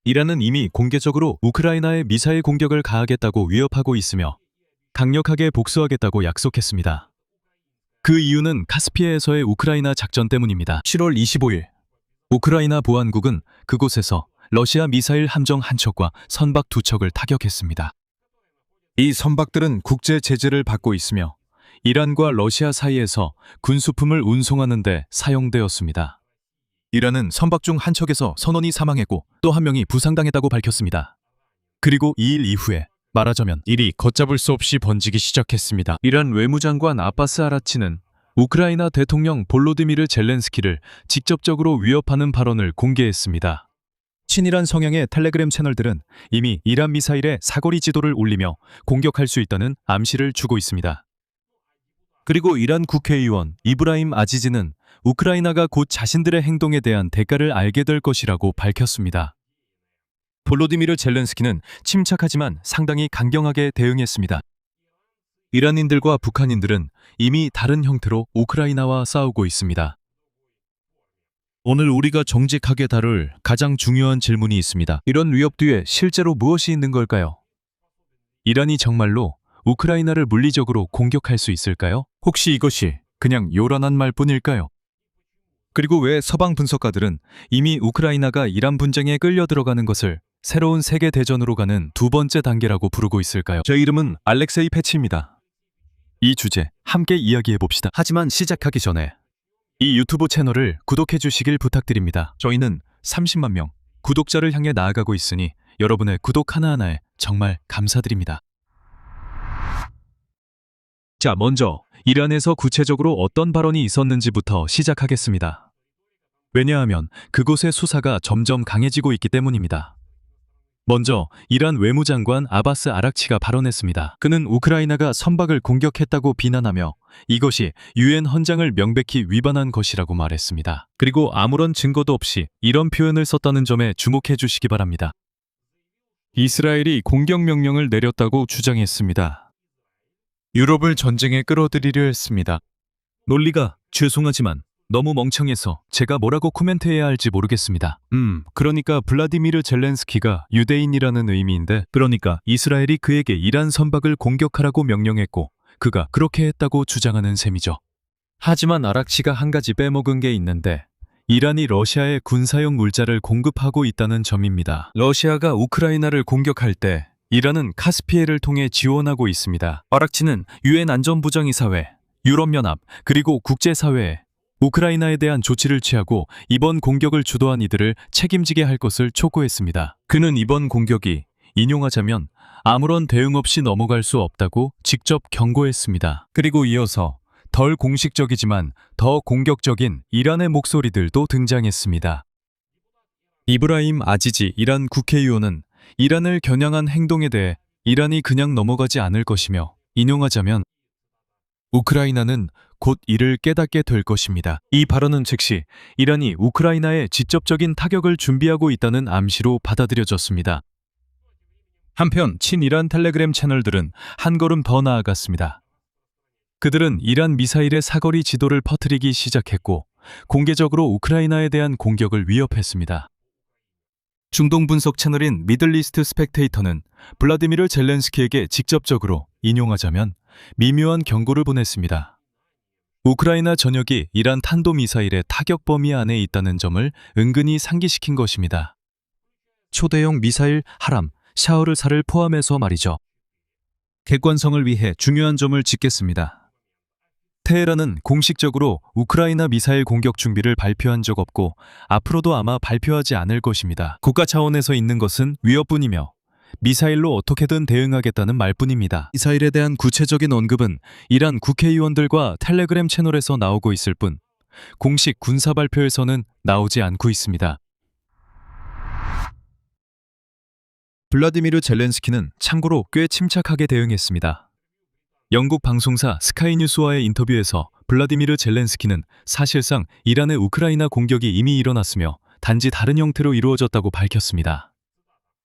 이란은 이미 공개적으로 우크라이나에 미사일 공격을 가하겠다고 위협하고 있으며 강력하게 복수하겠다고 약속했습니다. 그 이유는 카스피해에서의 우크라이나 작전 때문입니다. 7월 25일 우크라이나 보안국은 그곳에서 러시아 미사일 함정 한 척과 선박 두 척을 타격했습니다. 이 선박들은 국제 제재를 받고 있으며 이란과 러시아 사이에서 군수품을 운송하는 데 사용되었습니다. 이란은 선박 중 한 척에서 선원이 사망했고 또 한 명이 부상당했다고 밝혔습니다. 그리고 2일 이후에 말하자면 일이 걷잡을 수 없이 번지기 시작했습니다. 이란 외무장관 아바스 아라치는 우크라이나 대통령 볼로디미르 젤렌스키를 직접적으로 위협하는 발언을 공개했습니다. 친이란 성향의 텔레그램 채널들은 이미 이란 미사일의 사거리 지도를 올리며 공격할 수 있다는 암시를 주고 있습니다. 그리고 이란 국회의원 이브라임 아지지는 우크라이나가 곧 자신들의 행동에 대한 대가를 알게 될 것이라고 밝혔습니다. 볼로디미르 젤렌스키는 침착하지만 상당히 강경하게 대응했습니다. 이란인들과 북한인들은 이미 다른 형태로 우크라이나와 싸우고 있습니다. 오늘 우리가 정직하게 다룰 가장 중요한 질문이 있습니다. 이런 위협 뒤에 실제로 무엇이 있는 걸까요? 이란이 정말로 우크라이나를 물리적으로 공격할 수 있을까요? 혹시 이것이 그냥 요란한 말뿐일까요? 그리고 왜 서방 분석가들은 이미 우크라이나가 이란 분쟁에 끌려 들어가는 것을 새로운 세계 대전으로 가는 두 번째 단계라고 부르고 있을까요? 제 이름은 알렉세이 패치입니다. 이 주제 함께 이야기해 봅시다. 하지만 시작하기 전에 이 유튜브 채널을 구독해 주시길 부탁드립니다. 저희는 30만 명 구독자를 향해 나아가고 있으니 여러분의 구독 하나하나에 정말 감사드립니다. 자, 먼저 이란에서 구체적으로 어떤 발언이 있었는지부터 시작하겠습니다. 왜냐하면 그곳의 수사가 점점 강해지고 있기 때문입니다. 먼저 이란 외무장관 아바스 아락치가 발언했습니다. 그는 우크라이나가 선박을 공격했다고 비난하며 이것이 유엔 헌장을 명백히 위반한 것이라고 말했습니다. 그리고 아무런 증거도 없이 이런 표현을 썼다는 점에 주목해 주시기 바랍니다. 이스라엘이 공격 명령을 내렸다고 주장했습니다. 유럽을 전쟁에 끌어들이려 했습니다. 논리가 죄송하지만 너무 멍청해서 제가 뭐라고 코멘트해야 할지 모르겠습니다. 그러니까 블라디미르 젤렌스키가 유대인이라는 의미인데, 그러니까 이스라엘이 그에게 이란 선박을 공격하라고 명령했고 그가 그렇게 했다고 주장하는 셈이죠. 하지만 아락치가 한 가지 빼먹은 게 있는데 이란이 러시아에 군사용 물자를 공급하고 있다는 점입니다. 러시아가 우크라이나를 공격할 때 이란은 카스피해를 통해 지원하고 있습니다. 아락치는 유엔 안전보장이사회, 유럽연합, 그리고 국제사회에 우크라이나에 대한 조치를 취하고 이번 공격을 주도한 이들을 책임지게 할 것을 촉구했습니다. 그는 이번 공격이 인용하자면 아무런 대응 없이 넘어갈 수 없다고 직접 경고했습니다. 그리고 이어서 덜 공식적이지만 더 공격적인 이란의 목소리들도 등장했습니다. 이브라임 아지지 이란 국회의원은 이란을 겨냥한 행동에 대해 이란이 그냥 넘어가지 않을 것이며 인용하자면 우크라이나는 곧 이를 깨닫게 될 것입니다. 이 발언은 즉시 이란이 우크라이나에 직접적인 타격을 준비하고 있다는 암시로 받아들여졌습니다. 한편 친이란 텔레그램 채널들은 한 걸음 더 나아갔습니다. 그들은 이란 미사일의 사거리 지도를 퍼뜨리기 시작했고 공개적으로 우크라이나에 대한 공격을 위협했습니다. 중동 분석 채널인 미들리스트 스펙테이터는 블라디미르 젤렌스키에게 직접적으로 인용하자면 미묘한 경고를 보냈습니다. 우크라이나 전역이 이란 탄도미사일의 타격 범위 안에 있다는 점을 은근히 상기시킨 것입니다. 초대형 미사일 하람, 샤흐르사를 포함해서 말이죠. 객관성을 위해 중요한 점을 짚겠습니다. 테헤란은 공식적으로 우크라이나 미사일 공격 준비를 발표한 적 없고 앞으로도 아마 발표하지 않을 것입니다. 국가 차원에서 있는 것은 위협뿐이며 미사일로 어떻게든 대응하겠다는 말뿐입니다. 미사일에 대한 구체적인 언급은 이란 국회의원들과 텔레그램 채널에서 나오고 있을 뿐 공식 군사 발표에서는 나오지 않고 있습니다. 블라디미르 젤렌스키는 참고로 꽤 침착하게 대응했습니다. 영국 방송사 스카이뉴스와의 인터뷰에서 블라디미르 젤렌스키는 사실상 이란의 우크라이나 공격이 이미 일어났으며 단지 다른 형태로 이루어졌다고 밝혔습니다.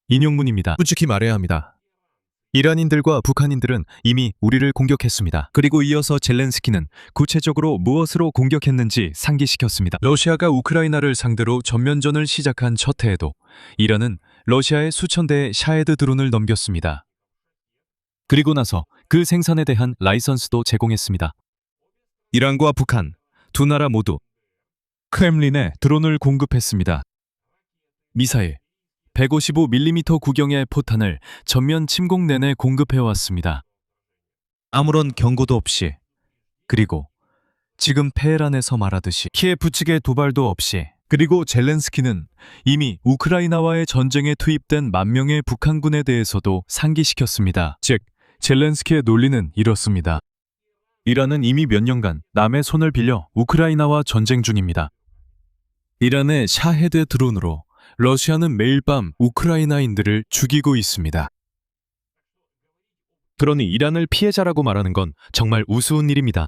인용문입니다. 솔직히 말해야 합니다. 이란인들과 북한인들은 이미 우리를 공격했습니다. 그리고 이어서 젤렌스키는 구체적으로 무엇으로 공격했는지 상기시켰습니다. 러시아가 우크라이나를 상대로 전면전을 시작한 첫 해에도 이란은 러시아에 수천 대의 샤헤드 드론을 넘겼습니다. 그리고 나서 그 생산에 대한 라이선스도 제공했습니다. 이란과 북한 두 나라 모두 크렘린에 드론을 공급했습니다. 미사일 155mm 구경의 포탄을 전면 침공 내내 공급해왔습니다. 아무런 경고도 없이, 그리고 지금 페헤란에서 말하듯이 키예프 측의 도발도 없이, 그리고 젤렌스키는 이미 우크라이나와의 전쟁에 투입된 10,000명의 북한군에 대해서도 상기시켰습니다. 즉, 젤렌스키의 논리는 이렇습니다. 이란은 이미 몇 년간 남의 손을 빌려 우크라이나와 전쟁 중입니다. 이란의 샤헤드 드론으로 러시아는 매일 밤 우크라이나인들을 죽이고 있습니다. 그러니 이란을 피해자라고 말하는 건 정말 우스운 일입니다.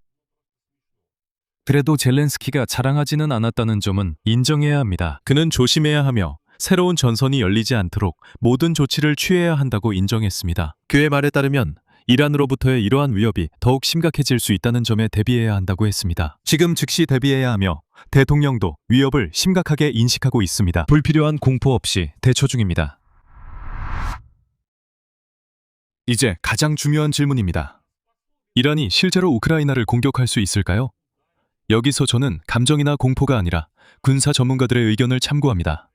그래도 젤렌스키가 자랑하지는 않았다는 점은 인정해야 합니다. 그는 조심해야 하며 새로운 전선이 열리지 않도록 모든 조치를 취해야 한다고 인정했습니다. 그의 말에 따르면 이란으로부터의 이러한 위협이 더욱 심각해질 수 있다는 점에 대비해야 한다고 했습니다. 지금 즉시 대비해야 하며 대통령도 위협을 심각하게 인식하고 있습니다. 불필요한 공포 없이 대처 중입니다. 이제 가장 중요한 질문입니다. 이란이 실제로 우크라이나를 공격할 수 있을까요? 여기서 저는 감정이나 공포가 아니라 군사 전문가들의 의견을 참고합니다.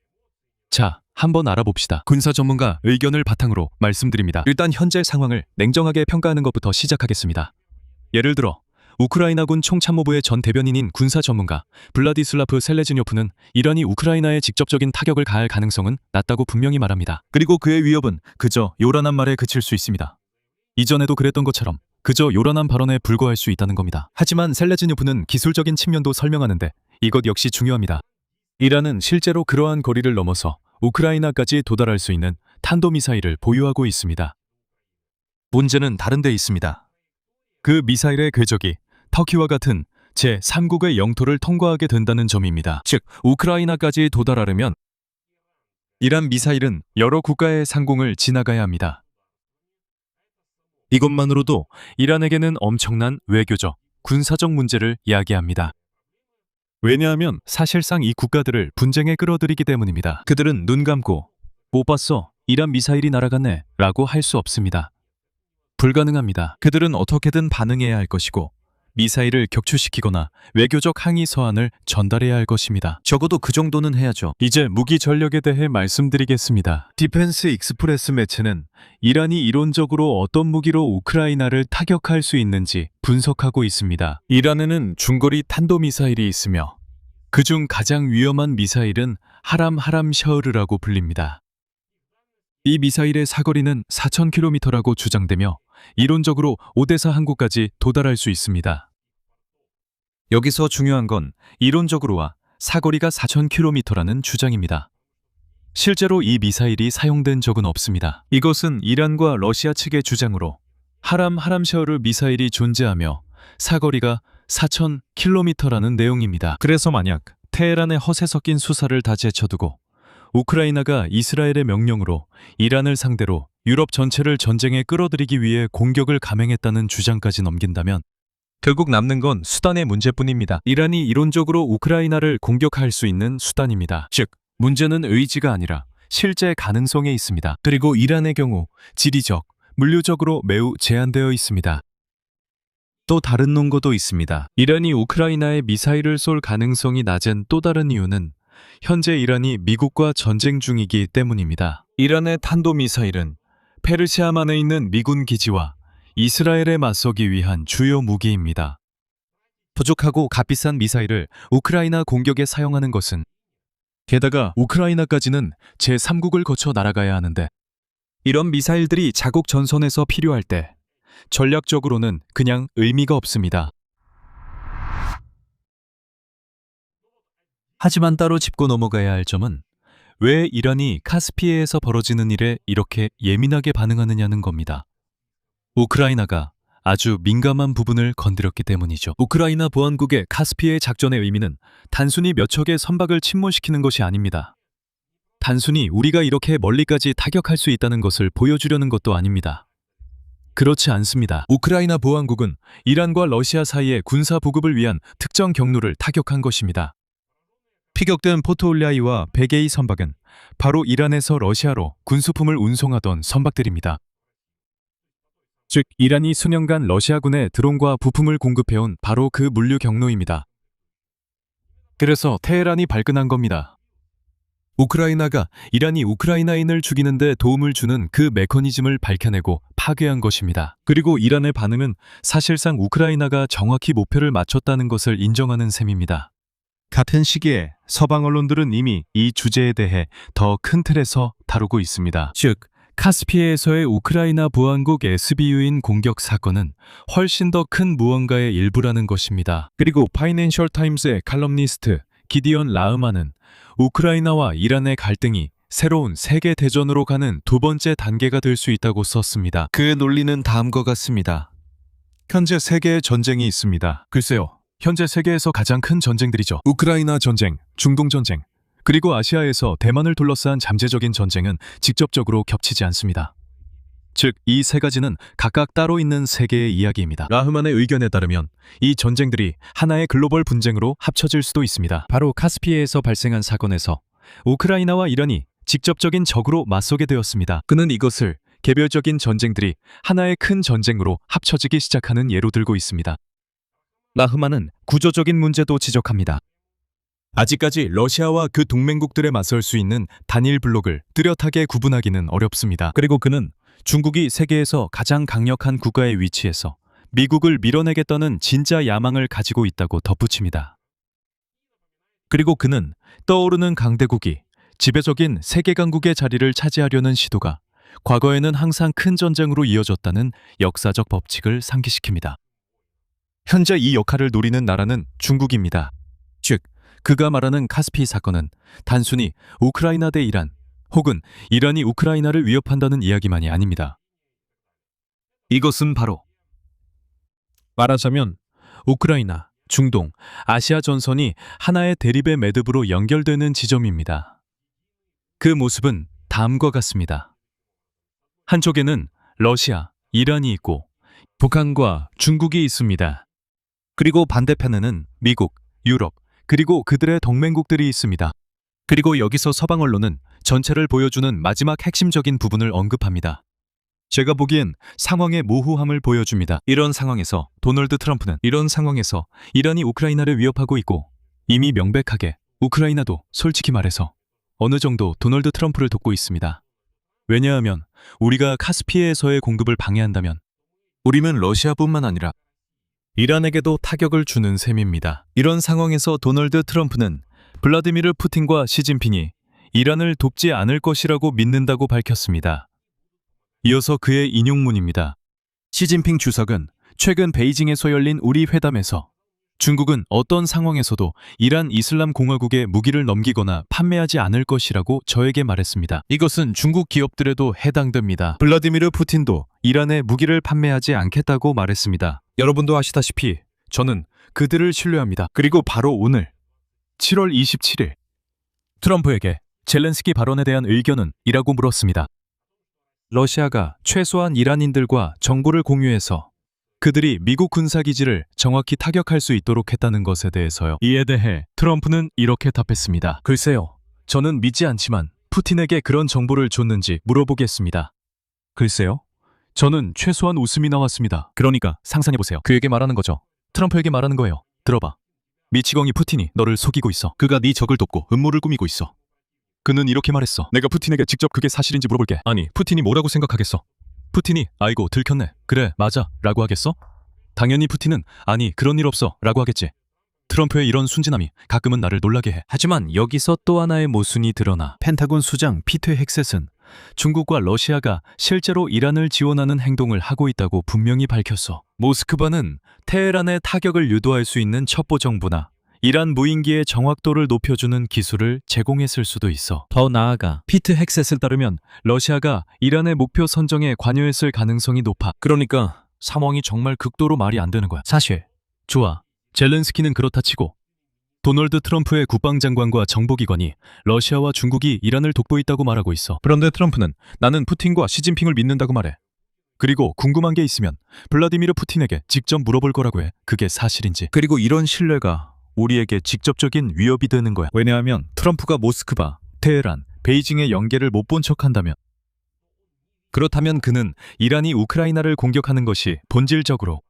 자, 한번 알아봅시다. 군사 전문가 의견을 바탕으로 말씀드립니다. 일단 현재 상황을 냉정하게 평가하는 것부터 시작하겠습니다. 예를 들어 우크라이나군 총참모부의 전 대변인인 군사 전문가 블라디슬라프 셀레즈뇨프는 이란이 우크라이나에 직접적인 타격을 가할 가능성은 낮다고 분명히 말합니다. 그리고 그의 위협은 그저 요란한 말에 그칠 수 있습니다. 이전에도 그랬던 것처럼 그저 요란한 발언에 불과할 수 있다는 겁니다. 하지만 셀레즈뇨프는 기술적인 측면도 설명하는데 이것 역시 중요합니다. 이란은 실제로 그러한 거리를 넘어서 우크라이나까지 도달할 수 있는 탄도미사일을 보유하고 있습니다. 문제는 다른 데 있습니다. 그 미사일의 궤적이 터키와 같은 제3국의 영토를 통과하게 된다는 점입니다. 즉, 우크라이나까지 도달하려면 이란 미사일은 여러 국가의 상공을 지나가야 합니다. 이것만으로도 이란에게는 엄청난 외교적, 군사적 문제를 야기합니다. 왜냐하면 사실상 이 국가들을 분쟁에 끌어들이기 때문입니다. 그들은 눈 감고 못 봤어, 이란 미사일이 날아갔네 라고 할 수 없습니다. 불가능합니다. 그들은 어떻게든 반응해야 할 것이고 미사일을 격추시키거나 외교적 항의 서한을 전달해야 할 것입니다. 적어도 그 정도는 해야죠. 이제 무기 전력에 대해 말씀드리겠습니다. 디펜스 익스프레스 매체는 이란이 이론적으로 어떤 무기로 우크라이나를 타격할 수 있는지 분석하고 있습니다. 이란에는 중거리 탄도미사일이 있으며 그중 가장 위험한 미사일은 하람 샤흐르라고 불립니다. 이 미사일의 사거리는 4,000km라고 주장되며 이론적으로 오데사 항구까지 도달할 수 있습니다. 여기서 중요한 건 이론적으로와 사거리가 4,000km라는 주장입니다. 실제로 이 미사일이 사용된 적은 없습니다. 이것은 이란과 러시아 측의 주장으로 하람 샤흐르 미사일이 존재하며 사거리가 4,000km라는 내용입니다. 그래서 만약 테헤란의 허세 섞인 수사를 다 제쳐두고 우크라이나가 이스라엘의 명령으로 이란을 상대로 유럽 전체를 전쟁에 끌어들이기 위해 공격을 감행했다는 주장까지 넘긴다면 결국 남는 건 수단의 문제뿐입니다. 이란이 이론적으로 우크라이나를 공격할 수 있는 수단입니다. 즉, 문제는 의지가 아니라 실제 가능성에 있습니다. 그리고 이란의 경우 지리적, 물류적으로 매우 제한되어 있습니다. 또 다른 논거도 있습니다. 이란이 우크라이나에 미사일을 쏠 가능성이 낮은 또 다른 이유는 현재 이란이 미국과 전쟁 중이기 때문입니다. 이란의 탄도미사일은 페르시아만에 있는 미군 기지와 이스라엘에 맞서기 위한 주요 무기입니다. 부족하고 값비싼 미사일을 우크라이나 공격에 사용하는 것은 게다가 우크라이나까지는 제3국을 거쳐 날아가야 하는데 이런 미사일들이 자국 전선에서 필요할 때 전략적으로는 그냥 의미가 없습니다. 하지만 따로 짚고 넘어가야 할 점은 왜 이란이 카스피해에서 벌어지는 일에 이렇게 예민하게 반응하느냐는 겁니다. 우크라이나가 아주 민감한 부분을 건드렸기 때문이죠. 우크라이나 보안국의 카스피해 작전의 의미는 단순히 몇 척의 선박을 침몰시키는 것이 아닙니다. 단순히 우리가 이렇게 멀리까지 타격할 수 있다는 것을 보여주려는 것도 아닙니다. 그렇지 않습니다. 우크라이나 보안국은 이란과 러시아 사이의 군사 보급을 위한 특정 경로를 타격한 것입니다. 피격된 포토올리아이와 베게이 선박은 바로 이란에서 러시아로 군수품을 운송하던 선박들입니다. 즉, 이란이 수년간 러시아군에 드론과 부품을 공급해온 바로 그 물류 경로입니다. 그래서 테헤란이 발끈한 겁니다. 우크라이나가 이란이 우크라이나인을 죽이는데 도움을 주는 그 메커니즘을 밝혀내고 파괴한 것입니다. 그리고 이란의 반응은 사실상 우크라이나가 정확히 목표를 맞췄다는 것을 인정하는 셈입니다. 같은 시기에 서방 언론들은 이미 이 주제에 대해 더 큰 틀에서 다루고 있습니다. 즉, 카스피해에서의 우크라이나 보안국 SBU인 공격 사건은 훨씬 더 큰 무언가의 일부라는 것입니다. 그리고 파이낸셜 타임스의 칼럼니스트 기디언 라흐만은 우크라이나와 이란의 갈등이 새로운 세계 대전으로 가는 두 번째 단계가 될 수 있다고 썼습니다. 그 논리는 다음과 같습니다. 현재 세계에 전쟁이 있습니다. 글쎄요, 현재 세계에서 가장 큰 전쟁들이죠. 우크라이나 전쟁, 중동 전쟁, 그리고 아시아에서 대만을 둘러싼 잠재적인 전쟁은 직접적으로 겹치지 않습니다. 즉, 이 세 가지는 각각 따로 있는 세계의 이야기입니다. 라흐만의 의견에 따르면 이 전쟁들이 하나의 글로벌 분쟁으로 합쳐질 수도 있습니다. 바로 카스피해에서 발생한 사건에서 우크라이나와 이란이 직접적인 적으로 맞서게 되었습니다. 그는 이것을 개별적인 전쟁들이 하나의 큰 전쟁으로 합쳐지기 시작하는 예로 들고 있습니다. 라흐만은 구조적인 문제도 지적합니다. 아직까지 러시아와 그 동맹국들에 맞설 수 있는 단일 블록을 뚜렷하게 구분하기는 어렵습니다. 그리고 그는 중국이 세계에서 가장 강력한 국가의 위치에서 미국을 밀어내겠다는 진짜 야망을 가지고 있다고 덧붙입니다. 그리고 그는 떠오르는 강대국이 지배적인 세계 강국의 자리를 차지하려는 시도가 과거에는 항상 큰 전쟁으로 이어졌다는 역사적 법칙을 상기시킵니다. 현재 이 역할을 노리는 나라는 중국입니다. 즉, 그가 말하는 카스피 사건은 단순히 우크라이나 대 이란 혹은 이란이 우크라이나를 위협한다는 이야기만이 아닙니다. 이것은 바로 말하자면 우크라이나, 중동, 아시아 전선이 하나의 대립의 매듭으로 연결되는 지점입니다. 그 모습은 다음과 같습니다. 한쪽에는 러시아, 이란이 있고 북한과 중국이 있습니다. 그리고 반대편에는 미국, 유럽, 그리고 그들의 동맹국들이 있습니다. 그리고 여기서 서방 언론은 전체를 보여주는 마지막 핵심적인 부분을 언급합니다. 제가 보기엔 상황의 모호함을 보여줍니다. 이런 상황에서 도널드 트럼프는 이란이 우크라이나를 위협하고 있고 이미 명백하게 우크라이나도 솔직히 말해서 어느 정도 도널드 트럼프를 돕고 있습니다. 왜냐하면 우리가 카스피해에서의 공급을 방해한다면 우리는 러시아뿐만 아니라 이란에게도 타격을 주는 셈입니다. 이런 상황에서 도널드 트럼프는 블라디미르 푸틴과 시진핑이 이란을 돕지 않을 것이라고 믿는다고 밝혔습니다. 이어서 그의 인용문입니다. 시진핑 주석은 최근 베이징에서 열린 우리 회담에서 중국은 어떤 상황에서도 이란 이슬람 공화국에 무기를 넘기거나 판매하지 않을 것이라고 저에게 말했습니다. 이것은 중국 기업들에도 해당됩니다. 블라디미르 푸틴도 이란에 무기를 판매하지 않겠다고 말했습니다. 여러분도 아시다시피 저는 그들을 신뢰합니다. 그리고 바로 오늘 7월 27일 트럼프에게 젤렌스키 발언에 대한 의견은? 이라고 물었습니다. 러시아가 최소한 이란인들과 정보를 공유해서 그들이 미국 군사기지를 정확히 타격할 수 있도록 했다는 것에 대해서요. 이에 대해 트럼프는 이렇게 답했습니다. 글쎄요, 저는 믿지 않지만 푸틴에게 그런 정보를 줬는지 물어보겠습니다. 글쎄요, 저는 최소한 웃음이 나왔습니다. 그러니까 상상해보세요. 그에게 말하는 거죠. 트럼프에게 말하는 거예요. 들어봐. 미치광이 푸틴이 너를 속이고 있어. 그가 네 적을 돕고 음모를 꾸미고 있어. 그는 이렇게 말했어. 내가 푸틴에게 직접 그게 사실인지 물어볼게. 아니, 푸틴이 뭐라고 생각하겠어? 푸틴이 아이고 들켰네. 그래 맞아 라고 하겠어? 당연히 푸틴은 아니 그런 일 없어 라고 하겠지. 트럼프의 이런 순진함이 가끔은 나를 놀라게 해. 하지만 여기서 또 하나의 모순이 드러나. 펜타곤 수장 피터 헥셋은 중국과 러시아가 실제로 이란을 지원하는 행동을 하고 있다고 분명히 밝혔어. 모스크바는 테헤란의 타격을 유도할 수 있는 첩보 정보나 이란 무인기의 정확도를 높여주는 기술을 제공했을 수도 있어. 더 나아가 피트 헥셋을 따르면 러시아가 이란의 목표 선정에 관여했을 가능성이 높아. 그러니까 상황이 정말 극도로 말이 안 되는 거야. 사실 좋아, 젤렌스키는 그렇다 치고 도널드 트럼프의 국방장관과 정보기관이 러시아와 중국이 이란을 돕고 있다고 말하고 있어. 그런데 트럼프는 나는 푸틴과 시진핑을 믿는다고 말해. 그리고 궁금한 게 있으면 블라디미르 푸틴에게 직접 물어볼 거라고 해. 그게 사실인지. 그리고 이런 신뢰가 우리에게 직접적인 위협이 되는 거야. 왜냐하면 트럼프가 모스크바, 테헤란, 베이징의 연계를 못 본 척한다면, 그렇다면 그는 이란이 우크라이나를 공격하는 것이 본질적으로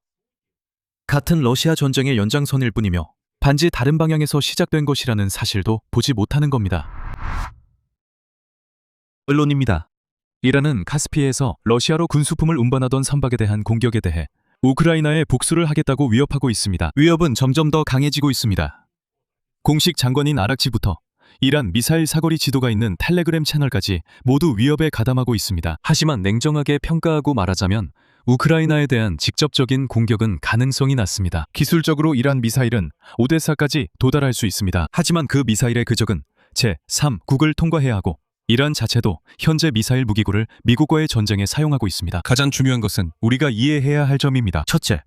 같은 러시아 전쟁의 연장선일 뿐이며 반지 다른 방향에서 시작된 것이라는 사실도 보지 못하는 겁니다. 언론입니다. 이란은 카스피해에서 러시아로 군수품을 운반하던 선박에 대한 공격에 대해 우크라이나에 복수를 하겠다고 위협하고 있습니다. 위협은 점점 더 강해지고 있습니다. 공식 장관인 아락치부터 이란 미사일 사거리 지도가 있는 텔레그램 채널까지 모두 위협에 가담하고 있습니다. 하지만 냉정하게 평가하고 말하자면 우크라이나에 대한 직접적인 공격은 가능성이 낮습니다. 기술적으로 이란 미사일은 오데사까지 도달할 수 있습니다. 하지만 그 미사일의 궤적은 제3국을 통과해야 하고 이란 자체도 현재 미사일 무기고를 미국과의 전쟁에 사용하고 있습니다. 가장 중요한 것은 우리가 이해해야 할 점입니다. 첫째,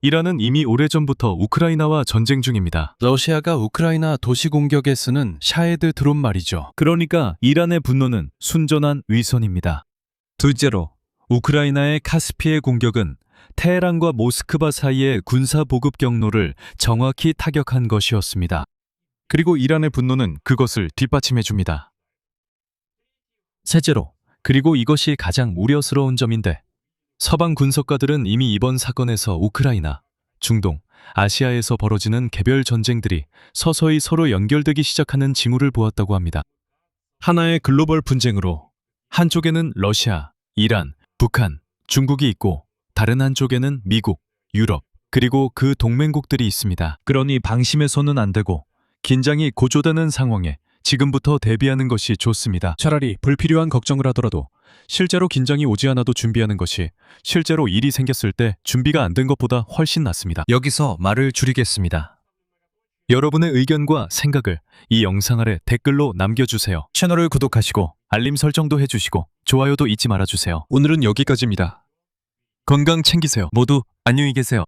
이란은 이미 오래전부터 우크라이나와 전쟁 중입니다. 러시아가 우크라이나 도시 공격에 쓰는 샤헤드 드론 말이죠. 그러니까 이란의 분노는 순전한 위선입니다. 둘째로, 우크라이나의 카스피해 공격은 테헤란과 모스크바 사이의 군사 보급 경로를 정확히 타격한 것이었습니다. 그리고 이란의 분노는 그것을 뒷받침해 줍니다. 셋째로, 그리고 이것이 가장 우려스러운 점인데, 서방 분석가들은 이미 이번 사건에서 우크라이나, 중동, 아시아에서 벌어지는 개별 전쟁들이 서서히 서로 연결되기 시작하는 징후를 보았다고 합니다. 하나의 글로벌 분쟁으로 한쪽에는 러시아, 이란, 북한, 중국이 있고 다른 한쪽에는 미국, 유럽, 그리고 그 동맹국들이 있습니다. 그러니 방심해서는 안 되고 긴장이 고조되는 상황에 지금부터 대비하는 것이 좋습니다. 차라리 불필요한 걱정을 하더라도 실제로 긴장이 오지 않아도 준비하는 것이 실제로 일이 생겼을 때 준비가 안 된 것보다 훨씬 낫습니다. 여기서 말을 줄이겠습니다. 여러분의 의견과 생각을 이 영상 아래 댓글로 남겨주세요. 채널을 구독하시고 알림 설정도 해주시고 좋아요도 잊지 말아주세요. 오늘은 여기까지입니다. 건강 챙기세요. 모두 안녕히 계세요.